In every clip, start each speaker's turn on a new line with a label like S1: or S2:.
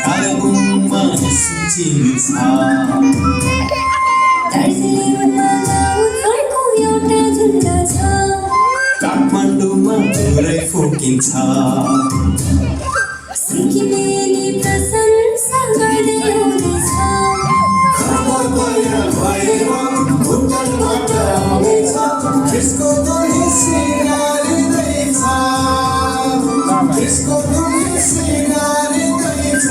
S1: कालेबुङमा सुचिने छ
S2: दार्जिलिङमा गाउँघरको एउटा झुन्ड छ
S1: काठमाडौँमा धुरै फुकिन्छ
S2: सिक्किमेली प्रशंसा गर्दै आउँदैछ
S1: त्यसको धुनी सिँगारिँदैछ त्यसको धुनी सिँगारिँदैछ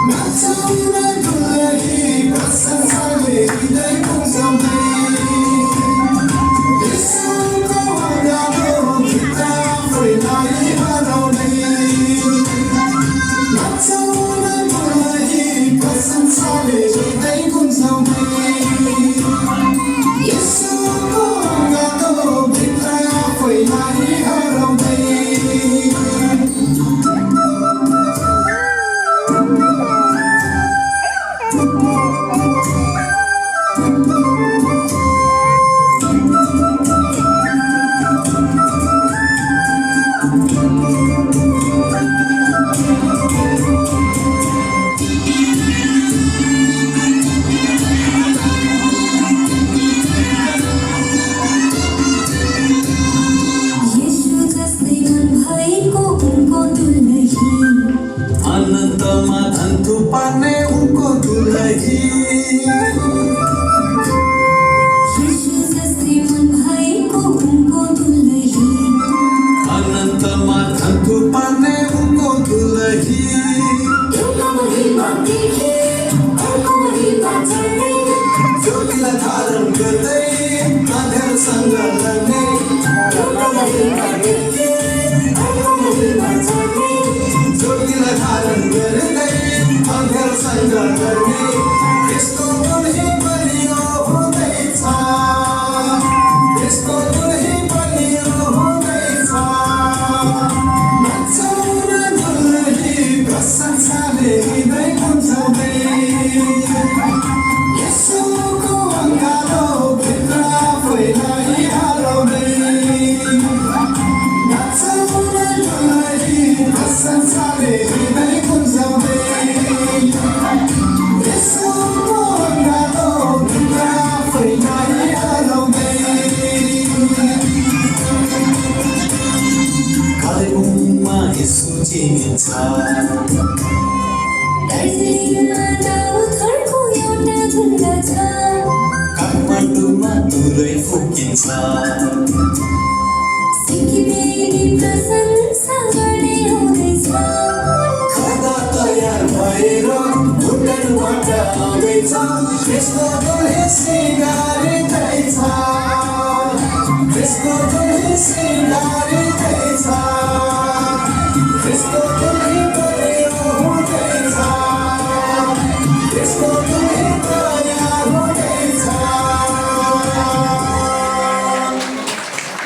S1: नाचौँ न दुलही प्रशंसाले हृदय गुन्जाउँदै यसोको अँगालो भित्र आफैलाई हराउँदै नाचौँ न दुलही प्रशंसाले हृदय गुन्जाउँदै यसोको अँगालो भित्र आफैलाई हराउँदै
S2: येशू जस्तै मन भएको उनको दुलही
S1: अनन्तमा धन थुपार्ने उनको दुलही
S2: येशू जस्तै मन भएको उनको दुलही
S1: अनन्तमा धन थुपार्ने उनको दुलही
S2: एउटा महिमा देखे अर्को महिमा चढ्दै
S1: ज्योतिलाई धारण गर्दै अँध्यारोसँग लड्ने
S2: एउटा महिमा देखे अर्को महिमा चढ्दै
S1: ज्योतिलाई धारण गर्दै अँध्यारोसँग लड्ने त्यसको दुलही बलियो हुँदैछ त्यसको दुलही बलियो हुँदैछ नाचौँ न दुलही प्रशंसाले हृदय गुन्जाउँदै यसोको अँगालो भित्र आफैलाई हराउँदै नाचौँ न दुलही प्रशंसाले हृदय गुन्जाउँदै यसोको अँगालो भित्र आफैलाई हराउँदै कालेबुङमा यसो चिनिन्छ
S2: दार्जिलिङमा गाउँघरको एउटा झुन्ड छ
S1: काठमाडौँमा धुरै फुकिन्छ
S2: सिक्किमेली प्रशंसा गर्दै आउँदैछ
S1: खाना तयार भएर होटलबाट आउँदैछ त्यसको दुलही सिँगारिँदैछ